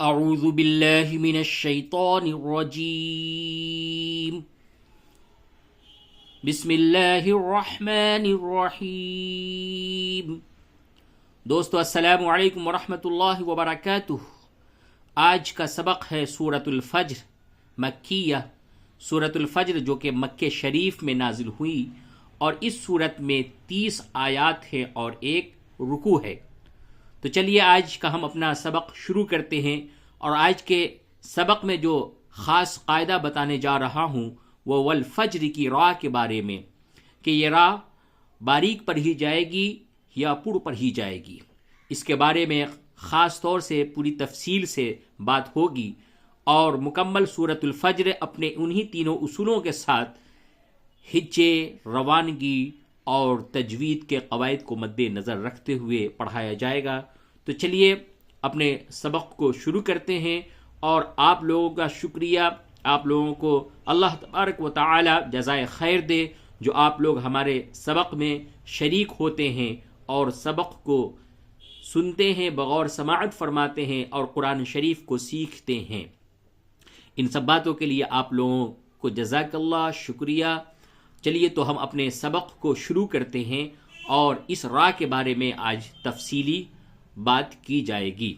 اعوذ باللہ من الشیطان الرجیم بسم اللہ الرحمن الرحیم۔ دوستو السلام علیکم ورحمۃ اللہ وبرکاتہ۔ آج کا سبق ہے سورۃ الفجر مکیہ، سورۃ الفجر جو کہ مکہ شریف میں نازل ہوئی، اور اس سورت میں 30 آیات ہیں اور ایک رکوع ہے۔ تو چلیے آج کا ہم اپنا سبق شروع کرتے ہیں، اور آج کے سبق میں جو خاص قاعدہ بتانے جا رہا ہوں وہ والفجر کی راہ کے بارے میں، کہ یہ راہ باریک پڑھی جائے گی یا پر پڑھی جائے گی، اس کے بارے میں خاص طور سے پوری تفصیل سے بات ہوگی، اور مکمل سورۃ الفجر اپنے انہی تینوں اصولوں کے ساتھ ہجے، روانگی اور تجوید کے قواعد کو مد نظر رکھتے ہوئے پڑھایا جائے گا۔ تو چلیے اپنے سبق کو شروع کرتے ہیں، اور آپ لوگوں کا شکریہ، آپ لوگوں کو اللہ تبارک و تعالی جزائے خیر دے، جو آپ لوگ ہمارے سبق میں شریک ہوتے ہیں اور سبق کو سنتے ہیں، بغور سماعت فرماتے ہیں اور قرآن شریف کو سیکھتے ہیں۔ ان سب باتوں کے لیے آپ لوگوں کو جزاک اللہ، شکریہ۔ چلیے تو ہم اپنے سبق کو شروع کرتے ہیں، اور اس راہ کے بارے میں آج تفصیلی بات کی جائے گی۔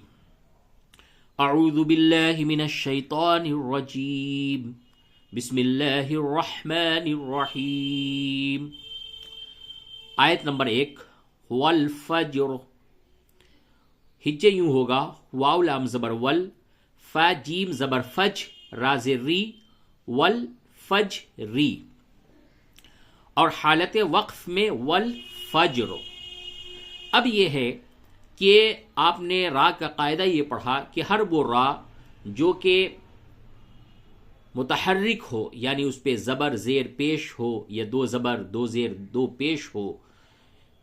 اعوذ باللہ من الشیطان الرجیم، بسم اللہ الرحمن الرحیم۔ آیت نمبر 1، والفجر، ہجے یوں ہوگا، واو لام زبر ول، فا جیم زبر فج، را زیر ری، والفجری، اور حالت وقف میں والفجر۔ اب یہ ہے کہ آپ نے را کا قاعدہ یہ پڑھا کہ ہر وہ را جو کہ متحرک ہو، یعنی اس پہ زبر زیر پیش ہو، یا دو زبر دو زیر دو پیش ہو،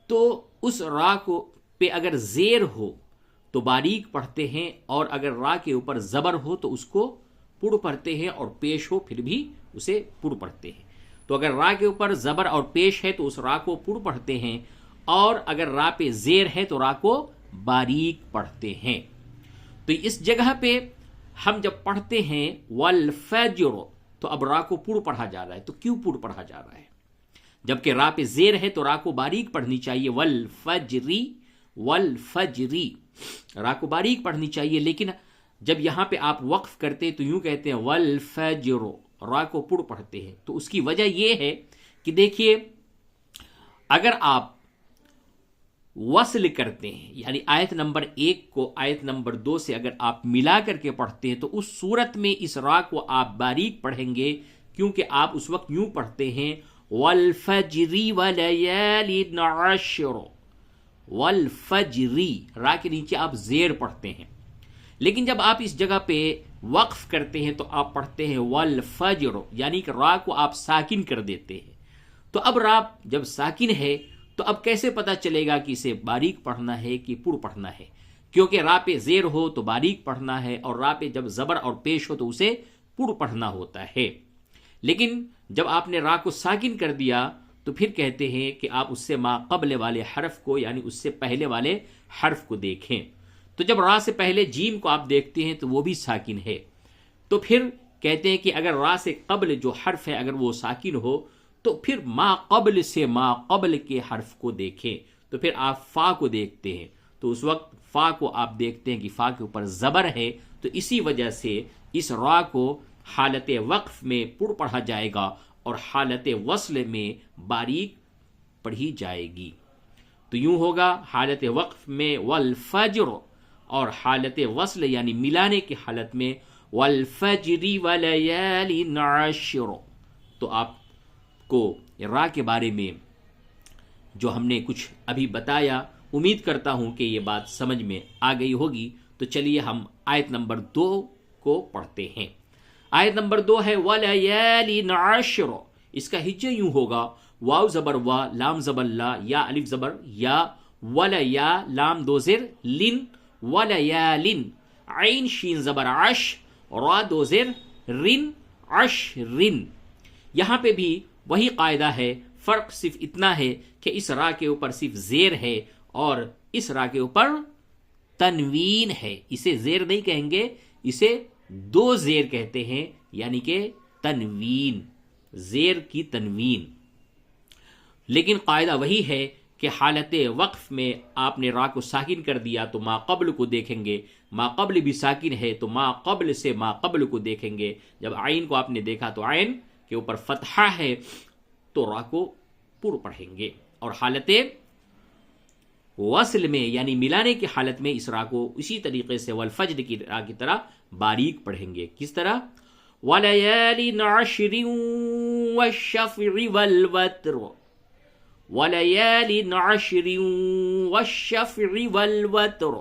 تو اس را کو پہ اگر زیر ہو تو باریک پڑھتے ہیں، اور اگر را کے اوپر زبر ہو تو اس کو پڑ پڑھتے ہیں، اور پیش ہو پھر بھی اسے پڑ پڑھتے ہیں۔ تو اگر را کے اوپر زبر اور پیش ہے تو اس را کو پڑ پڑھتے ہیں، اور اگر را پہ زیر ہے تو را کو باریک پڑھتے ہیں۔ تو اس جگہ پہ ہم جب پڑھتے ہیں والفجر، تو اب را کو پڑ پڑھا جا رہا ہے۔ تو کیوں پڑ پڑھا جا رہا ہے؟ جبکہ را پہ زیر ہے تو را کو باریک پڑھنی چاہیے، والفجری، والفجری، را کو باریک پڑھنی چاہیے، لیکن جب یہاں پہ آپ وقف کرتے تو یوں کہتے ہیں والفجر، را کو پڑ پڑھتے ہیں۔ تو اس کی وجہ یہ ہے کہ دیکھیے، اگر آپ وصل کرتے ہیں، یعنی آیت نمبر 1 کو آیت نمبر 2 سے اگر آپ ملا کر کے پڑھتے ہیں تو اس صورت میں اس را کو آپ باریک پڑھیں گے، کیونکہ آپ اس وقت یوں پڑھتے ہیں والفجری ولیال عشر، والفجری، را کے نیچے آپ زیر پڑھتے ہیں۔ لیکن جب آپ اس جگہ پہ وقف کرتے ہیں تو آپ پڑھتے ہیں والفجر، یعنی کہ را کو آپ ساکن کر دیتے ہیں۔ تو اب را جب ساکن ہے تو اب کیسے پتا چلے گا کہ اسے باریک پڑھنا ہے کہ پڑ پڑھنا ہے؟ کیونکہ را پہ زیر ہو تو باریک پڑھنا ہے، اور را پہ جب زبر اور پیش ہو تو اسے پڑ پڑھنا ہوتا ہے۔ لیکن جب آپ نے را کو ساکن کر دیا تو پھر کہتے ہیں کہ آپ اس سے ما قبل والے حرف کو، یعنی اس سے پہلے والے حرف کو دیکھیں۔ تو جب را سے پہلے جیم کو آپ دیکھتے ہیں تو وہ بھی ساکن ہے، تو پھر کہتے ہیں کہ اگر را سے قبل جو حرف ہے اگر وہ ساکن ہو تو پھر ما قبل سے ما قبل کے حرف کو دیکھیں، تو پھر آپ فا کو دیکھتے ہیں، تو اس وقت فا کو آپ دیکھتے ہیں کہ فا کے اوپر زبر ہے، تو اسی وجہ سے اس را کو حالت وقف میں پڑ پڑھا جائے گا، اور حالت وصل میں باریک پڑھی جائے گی۔ تو یوں ہوگا حالت وقف میں والفجر، اور حالت وصل یعنی ملانے کی حالت میں والفجر ولیال عشر۔ تو آپ کو را کے بارے میں جو ہم نے کچھ ابھی بتایا، امید کرتا ہوں کہ یہ بات سمجھ میں آ گئی ہوگی۔ تو چلیے ہم آیت نمبر 2 کو پڑھتے ہیں۔ آیت نمبر 2 ہے ولیال عشر، اس کا ہجے یوں ہوگا، واو زبر وا، لام زبر لا، یا الف زبر یا، ولیا لام دو زر لن، ولیالن، عین شین زبر عش، را دو زر رن، عشرن۔ یہاں پہ بھی وہی قاعدہ ہے، فرق صرف اتنا ہے کہ اس را کے اوپر صرف زیر ہے، اور اس را کے اوپر تنوین ہے، اسے زیر نہیں کہیں گے، اسے دو زیر کہتے ہیں، یعنی کہ تنوین، زیر کی تنوین۔ لیکن قاعدہ وہی ہے کہ حالت وقف میں آپ نے را کو ساکن کر دیا تو ما قبل کو دیکھیں گے، ما قبل بھی ساکن ہے تو ما قبل سے ما قبل کو دیکھیں گے۔ جب عین کو آپ نے دیکھا تو عین کے اوپر فتحہ ہے تو را کو پر پڑھیں گے، اور حالت وصل میں یعنی ملانے کی حالت میں اس را کو اسی طریقے سے والفجر کی را کی طرح باریک پڑھیں گے۔ کس طرح؟ وَلَيَالٍ عَشْرٍ وَالشَّفْعِ وَالْوَتْرِ، وَلَيَالٍ عَشْرٍ وَالشَّفْعِ وَالْوَتْرِ،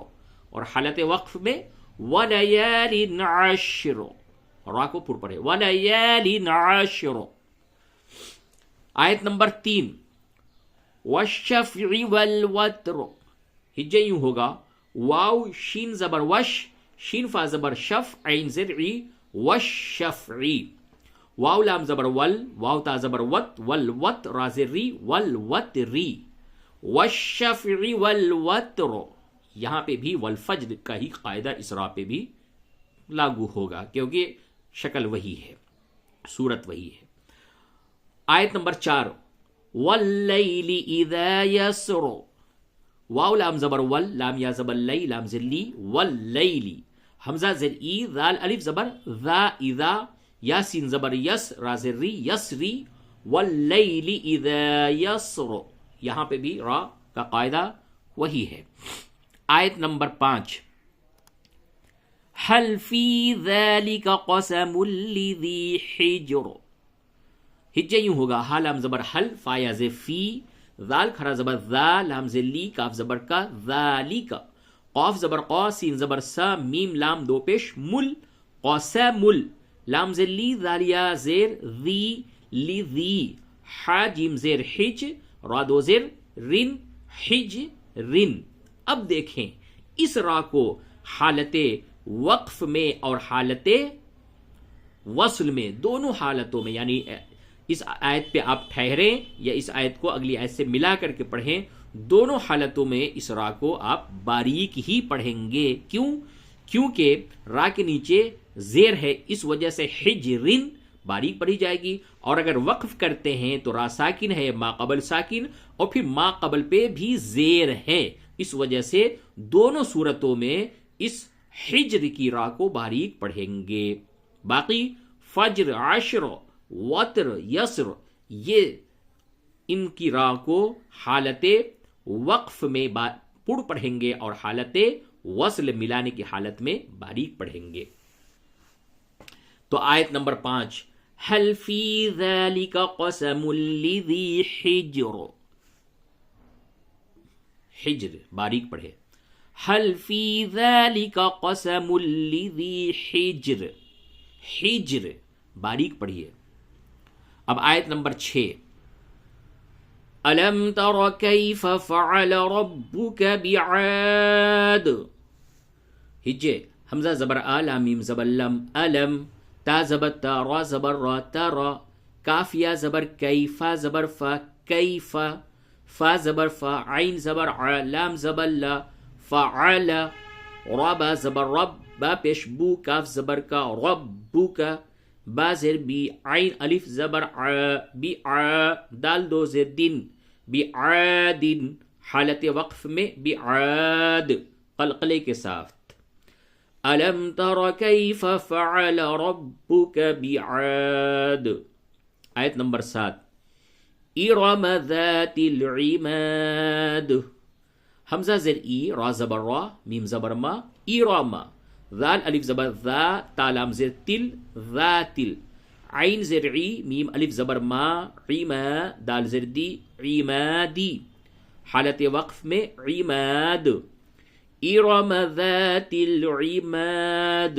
اور حالت وقف میں وَلَيَالٍ عَشْرٍ، را کو پر پڑھے، وَلَيَالٍ عَشْرٍ۔ آیت نمبر 3، وَالشَّفْعِ وَالْوَتْرِ، ہجے یوں ہوگا، واو شین زبر وش، شین فا زبر شف، عین زرعی، والشفعی، واو لام زبر ول، واو تا زبر وت، والوت را زری، والوتری، والشفع والوتر۔ یہاں پہ بھی والفجر کا ہی قاعدہ اس را پہ بھی لاگو ہوگا، کیونکہ شکل وہی ہے، صورت وہی ہے۔ آیت نمبر 4، واللیل اذا یسر، واو لام زبر ول، لام یا زبر لی، لام زر لی، واللیلی، حمزہ زر ای، ذال الف زبر ذا، اذا، یاسین زبر یس، را زر ری، یسری، واللیل اذا یسر، یہاں پہ بھی را کا قاعدہ وہی ہے۔ آیت نمبر 5، هل فی ذلک قسم لذی حجر، ہجے یوں ہوگا، ہا لام زبر حل، فا یا زے فی، ذال کھڑا زبر ذا، لام زے لی، کاف زبر کا، ذالک، قاف زبر قا، سین زبر سا، میم لام دو پیش، مل، قاسمل، لام زے لی، ذالیا زیر ذی، لی ذی، حا جیم زیر حج، را دو زیر رن، حج رن۔ اب دیکھیں اس را کو حالت وقف میں اور حالت وصل میں، دونوں حالتوں میں، یعنی اس آیت پہ آپ ٹھہریں یا اس آیت کو اگلی آیت سے ملا کر کے پڑھیں، دونوں حالتوں میں اس را کو آپ باریک ہی پڑھیں گے۔ کیوں؟ کیونکہ را کے نیچے زیر ہے، اس وجہ سے حجرن باریک پڑھی جائے گی، اور اگر وقف کرتے ہیں تو را ساکن ہے، ما قبل ساکن، اور پھر ما قبل پہ بھی زیر ہے، اس وجہ سے دونوں صورتوں میں اس حجر کی را کو باریک پڑھیں گے۔ باقی فجر، عشر، وتر، یسر، یہ ان کی را کو حالت وقف میں پڑ پڑھیں گے اور حالت وصل ملانے کی حالت میں باریک پڑھیں گے۔ تو آیت نمبر 5، هل فی ذلک قسم لذی حجر، حجر باریک پڑھے، هل فی ذلک قسم لذی حجر، حجر باریک پڑھیے۔ اب آیت نمبر 6، الم تر کیف فعل ربک بعاد، ہجے حمزہ زبر آ، لام میم زبر لم، الم، تا زبر تا، را زبر را، ترا، کاف یا زبر کئی، فا زبر فا، کیف، فا زبر فا، عین زبر ع، لام زبر لا، فعل، را با زبر رب، با پیش بو، کاف زبر کا، ربو کا، با زر بی، عین الف زبر ع، بی ع، دال دو زر دن، بی عادن، حالت وقف میں بی عاد قلقلے کے ساتھ۔ الم تر کیف فعل ربک بعاد۔ آیت نمبر 7، ارم ذات العماد، حمزہ زر ای، را زبر را، میم زبر ما، ارم، ذال الف زبر ذا، تا لام زر تل، ذاتل، عین زر عی، میم الف زبر ما، عما، دال زر دی، عمادی، حالت وقف میں عماد، ارم ذات العماد۔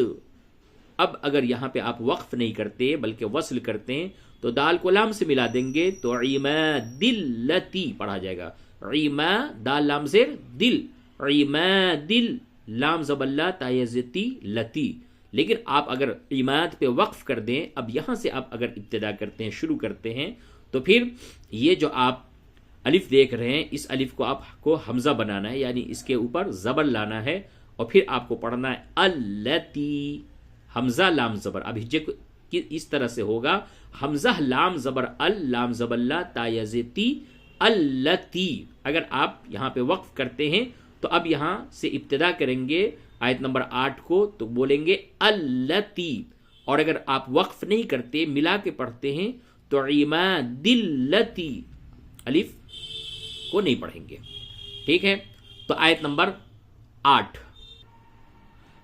اب اگر یہاں پہ آپ وقف نہیں کرتے بلکہ وصل کرتے ہیں تو دال کو لام سے ملا دیں گے تو عمادلتی پڑھا جائے گا، عما، دال لام زیر دل، عمادل، لام زبر لا، تا یزتی، لتی۔ لیکن آپ اگر عماد پہ وقف کر دیں، اب یہاں سے آپ اگر ابتدا کرتے ہیں، شروع کرتے ہیں، تو پھر یہ جو آپ الف دیکھ رہے ہیں، اس الف کو آپ کو حمزہ بنانا ہے، یعنی اس کے اوپر زبر لانا ہے اور پھر آپ کو پڑھنا ہے التی، حمزہ لام زبر. اب ہجے اس طرح سے ہوگا، حمزہ لام زبر ال، لام زبر لا، تا یا زیتی، التی. اگر آپ یہاں پہ وقف کرتے ہیں تو اب یہاں سے ابتدا کریں گے آیت نمبر 8 کو تو بولیں گے التی. اور اگر آپ وقف نہیں کرتے ملا کے پڑھتے ہیں تو عمادلتی، الف کو نہیں پڑھیں گے. ٹھیک ہے، تو آیت نمبر 8،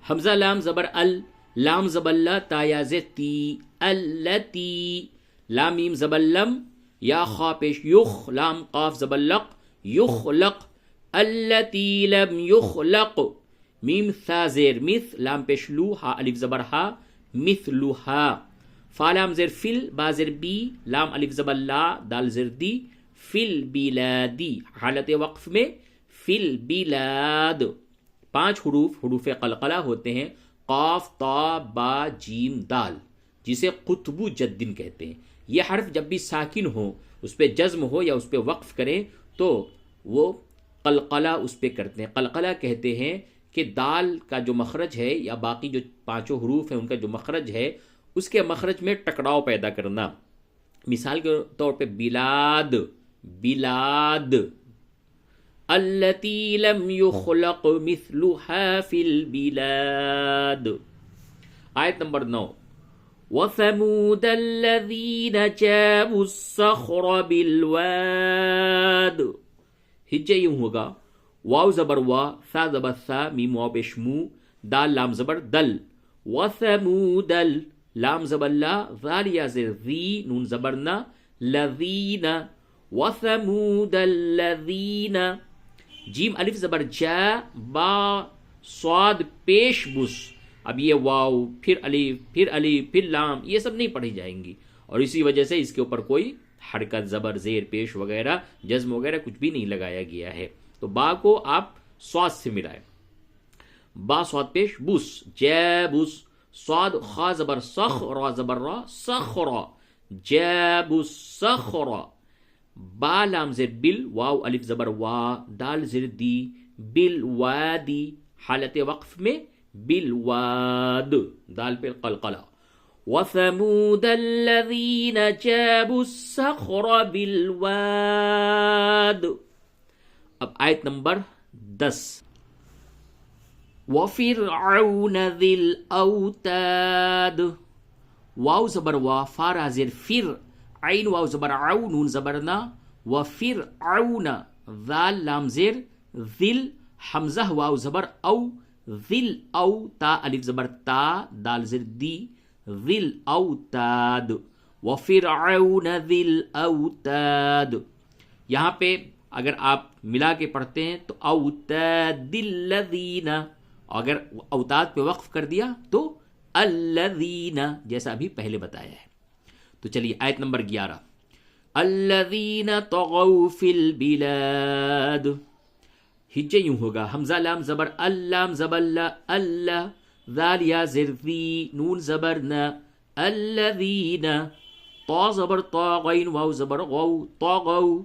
حمزہ لام زبر ال، لام زبر لا، تا یا زتی، التی، لام میم زبر لم، یا خا پیش یخ، لام قاف زبر لق، یخلق، التی لم یخلق، میم ثا زیر مث، لام پیش لو، ہا الف زبر ہا، مثلھا، فا لام زیر فل، با زیر بی، لام الف زبر لا، دال زیر دی، فل بلادی، حالت وقف میں فل بلاد. 5 حروف قلقلہ ہوتے ہیں، قاف، تا، با، جیم، دال، جسے قطب جدن کہتے ہیں. یہ حرف جب بھی ساکن ہو، اس پہ جزم ہو یا اس پہ وقف کریں تو وہ قلقلہ اس پہ کرتے ہیں. قلقلہ کہتے ہیں کہ دال کا جو مخرج ہے یا باقی جو 5 حروف ہیں ان کا جو مخرج ہے اس کے مخرج میں ٹکراؤ پیدا کرنا. مثال کے طور پہ بلاد، بلاد، التی لم یخلق مثلھا فی البلاد. آیت نمبر 9، وَثَمُودَ الَّذِينَ جَابُوا الصَّخْرَ بِالْوَادِ. ہجے یوں ہوگا، واو زبر وا، ثا زبر ثا، میم واو پیش مو، دال لام زبر دل، وَثَمُودَ لام زبر لا، ذال یا زر ذی، نون زبر نا، لذین، وَثَمُودَ الَّذِينَ، جیم الف زبر جا، با صاد پیش بس. اب یہ واو پھر الف پھر لام یہ سب نہیں پڑھی جائیں گی، اور اسی وجہ سے اس کے اوپر کوئی حرکت، زبر، زیر پیش وغیرہ، جزم وغیرہ کچھ بھی نہیں لگایا گیا ہے. تو با کو آپ صاد سے ملائیں، با صاد پیش بس، جابس، صاد خا زبر صخ، را زبر را، صخرا، جاب الصخرا، با لام زیر بل، واو الف زبر وا، دال زیر دی، بالوادی، حالت وقف میں بالواد، دال پہ قلقلہ. وَثَمُودَ الَّذِينَ جَابُوا الصَّخْرَ بِالْوَادِ. اب آیت نمبر 10، وَفِرْعَوْنَ ذِي الْأَوْتَادِ. واو زبر وا، فا را زیر فر، عین واو زبر عو، نون زبرنا، وَفِرْعَوْنَ، ذال لام زیر ذل، حمزہ واو زبر او، ذل او، تا الف زبر تا، دال زیر دی، ذل اوتاد، وَفِرْعَوْنَ ذِي الْأَوْتَادِ. یہاں پہ اگر آپ ملا کے پڑھتے ہیں تو اوتاد الذین، اگر اوتاد پہ وقف کر دیا تو الذین، جیسا ابھی پہلے بتایا ہے. تو چلیے آیت نمبر 11، الذین طغوا فی البلاد. ہجے یوں ہوگا، حمزہ لام زبر اللام زبر لا، اللہ، ذال یا زر ذی، نون زبر نا، الذین، طا زبر طا، غین واو زبر غو، طغوا،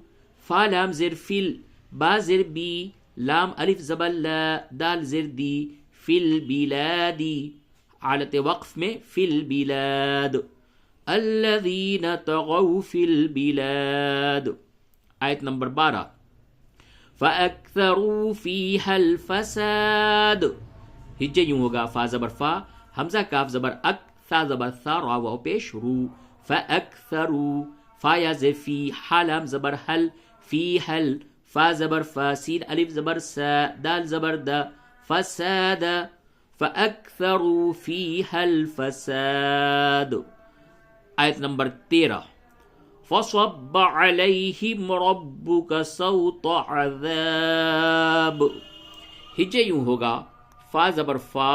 فا لام زر فل، با زر بی، لام الف زبر لا، دال زر دی، فی البلادی، حالت وقف میں فی البلاد، الذین طغوا فی البلاد. آیت نمبر 12، فَأَكْثَرُوا فِيهَا الْفَسَادِ. ہجے یوں ہوگا، فا زبر فا، حمزہ کاف زبر اک، ثا زبر ثا، را واو پیش رو، فَأَكْثَرُوا، فا یا زر فی، حا لام زبر حل، فی حل، فا زبر فا، سین الف زبر سا، دال زبر دا، فساد، فَأَكْثَرُوا فِيهَا الْفَسَادِ. آیت نمبر 13، فَصَبَّ عَلَيْهِمْ رَبُّكَ سَوْطَ عَذَابٍ. ہجے یوں ہوگا، فا زبر فا،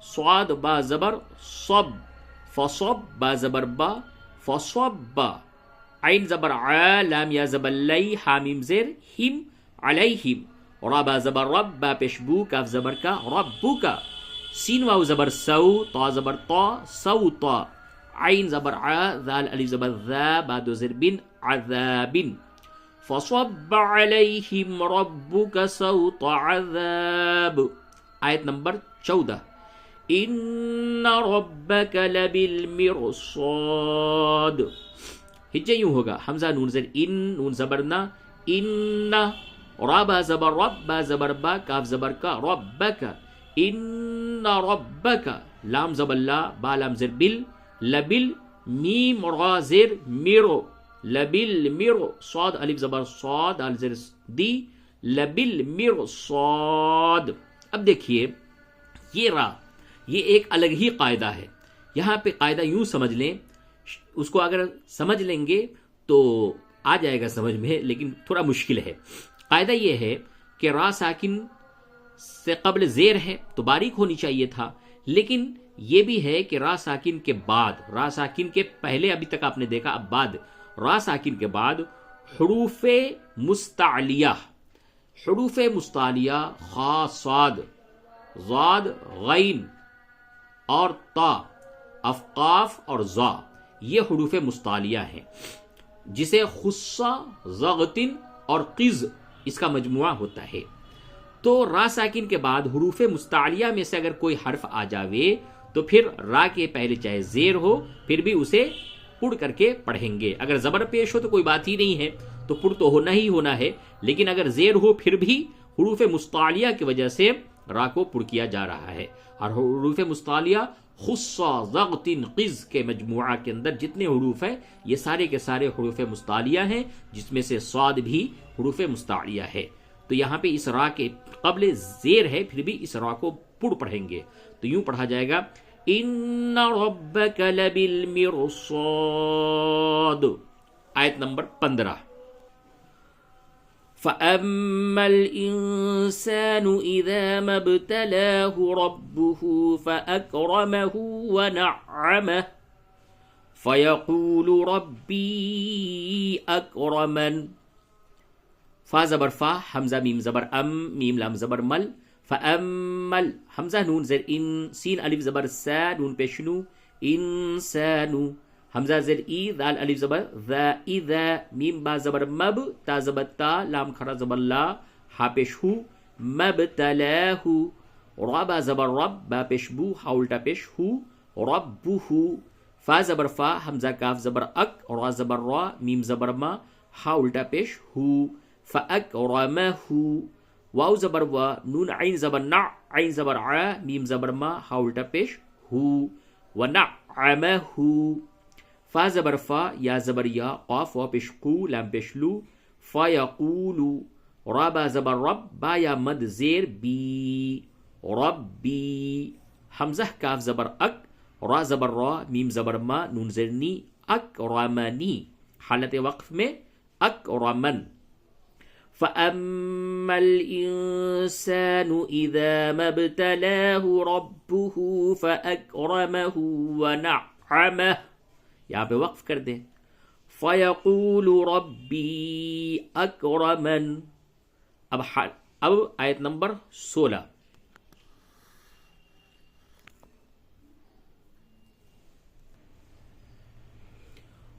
صاد با زبر صب، فصب، با زبر با، فصب، عین زبر ع، لام یا زبر لی، حامیم زیر ہم، علیہم، را با زبر رب، با پیشبو، کاف زبر کا، ربک، سین واو زبر سو، طا زبر طا، سوطا، عین زبر ع، ذال الف زبر ذا، با دو زر بن، عذاب، فصب علیہم ربک سوط عذاب. آیت نمبر 14 ان ربک لبالمرصاد. ہجے یوں ہوگا حمزہ نون زیر ان نون زبر نا ان را با زبر رب با زبر با کاف زبر کا ربک ان ربک لام زبر لا با لام زیر بل لبل میم را زیر میرو لبل میرو صاد الف زبر صاد دال زیر دی لبل میرو صاد. اب دیکھیے یہ را یہ ایک الگ ہی قاعدہ ہے. یہاں پہ قاعدہ یوں سمجھ لیں، اس کو اگر سمجھ لیں گے تو آ جائے گا سمجھ میں، لیکن تھوڑا مشکل ہے. قاعدہ یہ ہے کہ را ساکن سے قبل زیر ہے تو باریک ہونی چاہیے تھا، لیکن یہ بھی ہے کہ را ساکن کے بعد، را ساکن کے پہلے ابھی تک آپ نے دیکھا، اب بعد را ساکن کے بعد حروف مستعلیہ، حروف مستعلیہ خا صاد ضاد غین اور تا افقاف اور زا، یہ حروف مستعلیہ ہیں جسے خصہ ضغطن اور قز اس کا مجموعہ ہوتا ہے. تو را ساکن کے بعد حروف مستعلیہ میں سے اگر کوئی حرف آ جاوے تو پھر را کے پہلے چاہے زیر ہو پھر بھی اسے پڑ کر کے پڑھیں گے. اگر زبر پیش ہو تو کوئی بات ہی نہیں ہے، تو پڑ تو ہونا ہی ہونا ہے، لیکن اگر زیر ہو پھر بھی حروف مستعلیہ کی وجہ سے را کو پڑ کیا جا رہا ہے. اور حروف مستعلیہ خصہ ضغطن قز کے مجموعہ کے اندر جتنے حروف ہیں یہ سارے کے سارے حروف مستعلیہ ہیں، جس میں سے صاد بھی حروف مستعلیہ ہے. تو یہاں پہ اس را کے قبل زیر ہے، پھر بھی اس را کو پڑ پڑھیں گے تو یوں پڑھا جائے گا ان ربک لبالمرصاد. آیت نمبر 15 فَأَمَّا الْإِنسَانُ إِذَا مَا ابْتَلَاهُ رَبُّهُ فَأَكْرَمَهُ وَنَعَّمَهُ فَيَقُولُ رَبِّي أَكْرَمَنِ. فا زبر فا حمزہ میم زبر ام میم لام زبر مل فَأَمَّل حمزہ نون زیر ان سین الف زبر سا نون پیشنو انسانو حمزہ زیر ای دال الف زبر ذا اذا میم با زبر مب تا زبر تا لام کھڑا زبر لا ہا پیش ہو مبتلاہو را با زبر رب با پیش بو ہا الٹا پیش ہو ربہو فا زبر فا حمزہ کاف زبر اک را زبر را میم زبر ما ہا الٹا پیش ہو فاکرمہو واو زبر و نون عین زبر نع عین زبر ع میم زبر ما ہا الٹا پیش ہو ونعمہو فا زبر فا یا زبر یا قاف و پیش قو لام پیش لو فیقولو را با زبر رب با یا مد زیر بی ربی حمزہ کاف زبر اک را زبر را میم زبر ما نون زیر نی اکرمنی حالت وقف میں اکرمن. فَأَمَّا الْإِنسَانُ إِذَا مَا ابْتَلَاهُ رَبُّهُ فَأَكْرَمَهُ وَنَعَّمَهُ یہاں پہ وقف کر دیں فَيَقُولُ رَبِّي أَكْرَمَنِ. اب آیت نمبر 16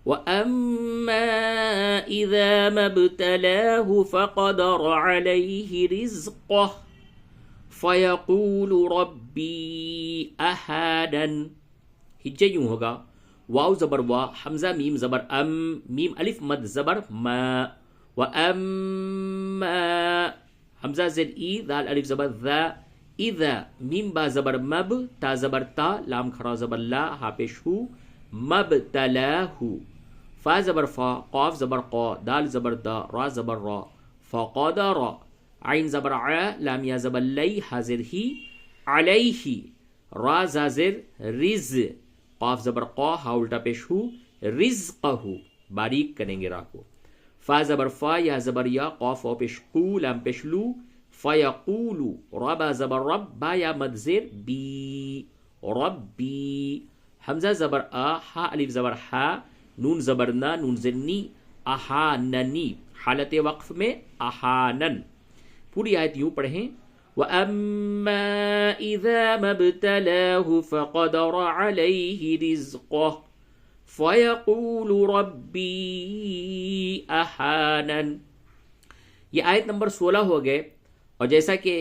وَأَمَّا إِذَا مَا ابْتَلَاهُ فَقَدَرَ عَلَيْهِ رِزْقَهُ فَيَقُولُ رَبِّي أَهَانَنِ. ہجے یوں ہوگا واو زبر وا حمزہ میم زبر ام میم الف مد زبر ما وَأَمَّا حمزہ زیر ای دال الف زبر ذا اذا میم با زبر مب تا زبر تا لام کھڑا زبر لا ہا پیش ہو مبتلاہو فا زبر فا قاف زبر قا دال زبر دا را زبر را فقدر عین زبر ع لام یا زبر لی حاضر ہی علیہ را زازر رز قاف زبر قا ہا الٹا پیش ہو رزقہ باریک کریں گے را کو. فا زبر فا یا زبر یا قاف و پیش قو لام پیش لو فیقولو را با زبر رب با یا مد زیر بی ربی حمزہ زبر آ ہا الف زبر ہا نون زبر نا نون زرنی احاننی حالت وقف میں احانن. پوری آیت یوں پڑھیں وَأَمَّا إِذَا مَا ابْتَلَاهُ فَقَدَرَ عَلَيْهِ رِزْقَهُ فَيَقُولُ رَبِّي أَهَانَنِ. یہ آیت نمبر 16 ہو گئے، اور جیسا کہ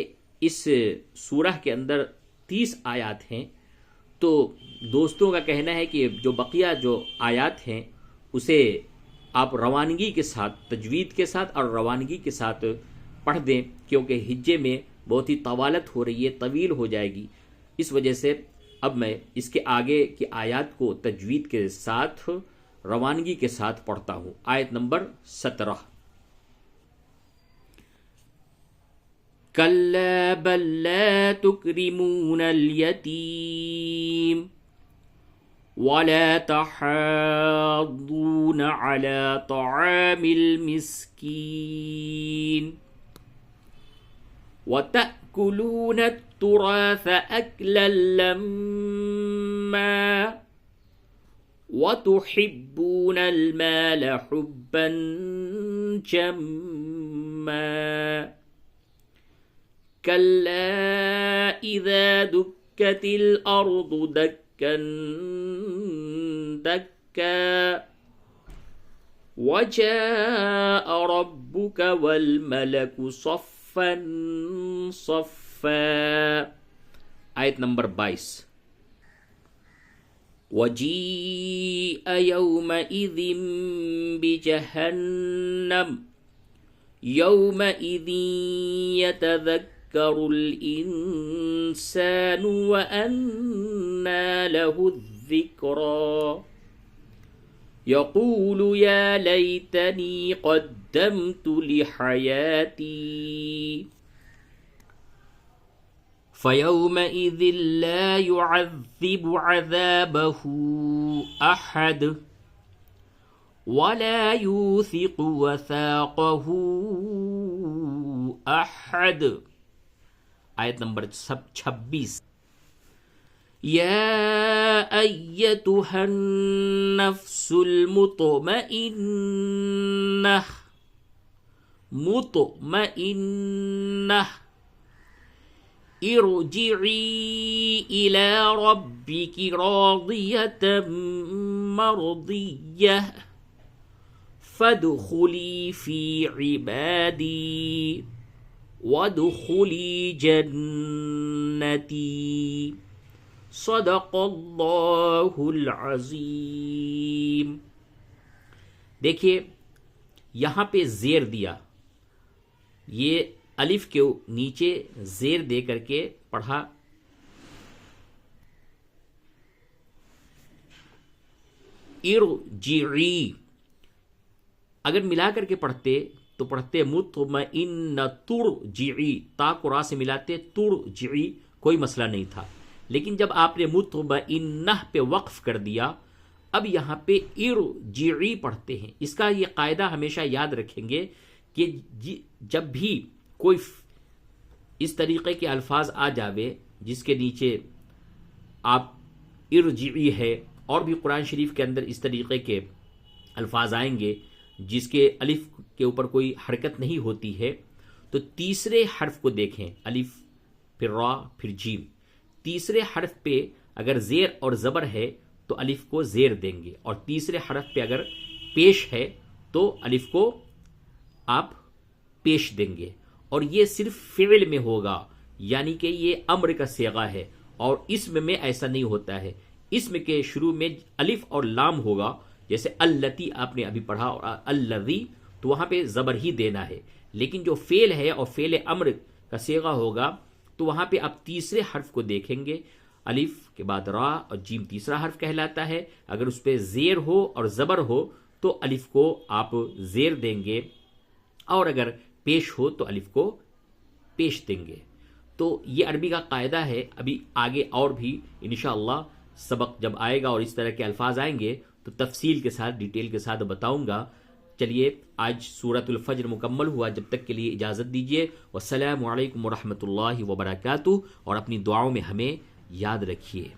اس سورہ کے اندر 30 آیات ہیں، تو دوستوں کا کہنا ہے کہ جو بقیہ جو آیات ہیں اسے آپ روانگی کے ساتھ، تجوید کے ساتھ اور روانگی کے ساتھ پڑھ دیں، کیونکہ ہجے میں بہت ہی طوالت ہو رہی ہے، طویل ہو جائے گی. اس وجہ سے اب میں اس کے آگے کی آیات کو تجوید کے ساتھ، روانگی کے ساتھ پڑھتا ہوں. آیت نمبر 17. کلا بل لا تکرمون الیتیم ولا تحاضون على طعام المسكين وتأكلون التراث أكلا لما وتحبون المال حبا جما كلا إذا دكت الأرض دكا دكا وجاء ربك والملك صفا صفا. آیت نمبر 22. وجيء يومئذ بجهنم يومئذ يتذكر الإنسان وأنى له الذكرى يقول يا ليتني قدمت لحياتي فيومئذ لا يعذب عذابه أحد ولا يوثق وثاقه أحد. آیت نمبر 26. يا أيتها النفس المطمئنة ارجعي إلى ربك راضية مرضية فادخلي في عبادي وادخلي جنتي صدق اللہ العظیم. دیکھیے یہاں پہ زیر دیا، یہ الف کے نیچے زیر دے کر کے پڑھا. ارجعی اگر ملا کر کے پڑھتے تو پڑھتے مطمئن ترجعی، تا کو را سے ملاتے ترجعی، کوئی مسئلہ نہیں تھا. لیکن جب آپ نے مطمئنہ پہ وقف کر دیا، اب یہاں پہ ارجعی پڑھتے ہیں. اس کا یہ قاعدہ ہمیشہ یاد رکھیں گے کہ جب بھی کوئی اس طریقے کے الفاظ آ جاوے جس کے نیچے آپ ارجعی ہے، اور بھی قرآن شریف کے اندر اس طریقے کے الفاظ آئیں گے جس کے الف کے اوپر کوئی حرکت نہیں ہوتی ہے، تو تیسرے حرف کو دیکھیں، الف پھر را پھر جیم. تیسرے حرف پہ اگر زیر اور زبر ہے تو الف کو زیر دیں گے، اور تیسرے حرف پہ اگر پیش ہے تو الف کو آپ پیش دیں گے. اور یہ صرف فعل میں ہوگا، یعنی کہ یہ امر کا صیغہ ہے، اور اسم میں ایسا نہیں ہوتا ہے. اسم کے شروع میں الف اور لام ہوگا، جیسے اللتی آپ نے ابھی پڑھا، اور الذی، تو وہاں پہ زبر ہی دینا ہے. لیکن جو فعل ہے اور فعل امر کا صیغہ ہوگا تو وہاں پہ آپ تیسرے حرف کو دیکھیں گے. الف کے بعد را اور جیم تیسرا حرف کہلاتا ہے. اگر اس پہ زیر ہو اور زبر ہو تو الف کو آپ زیر دیں گے، اور اگر پیش ہو تو الف کو پیش دیں گے. تو یہ عربی کا قاعدہ ہے. ابھی آگے اور بھی انشاءاللہ سبق جب آئے گا اور اس طرح کے الفاظ آئیں گے تو تفصیل کے ساتھ، ڈیٹیل کے ساتھ بتاؤں گا. چلیے آج سورۃ الفجر مکمل ہوا، جب تک کے لیے اجازت دیجیے. والسلام علیکم ورحمۃ اللہ وبرکاتہ، اور اپنی دعاؤں میں ہمیں یاد رکھیے.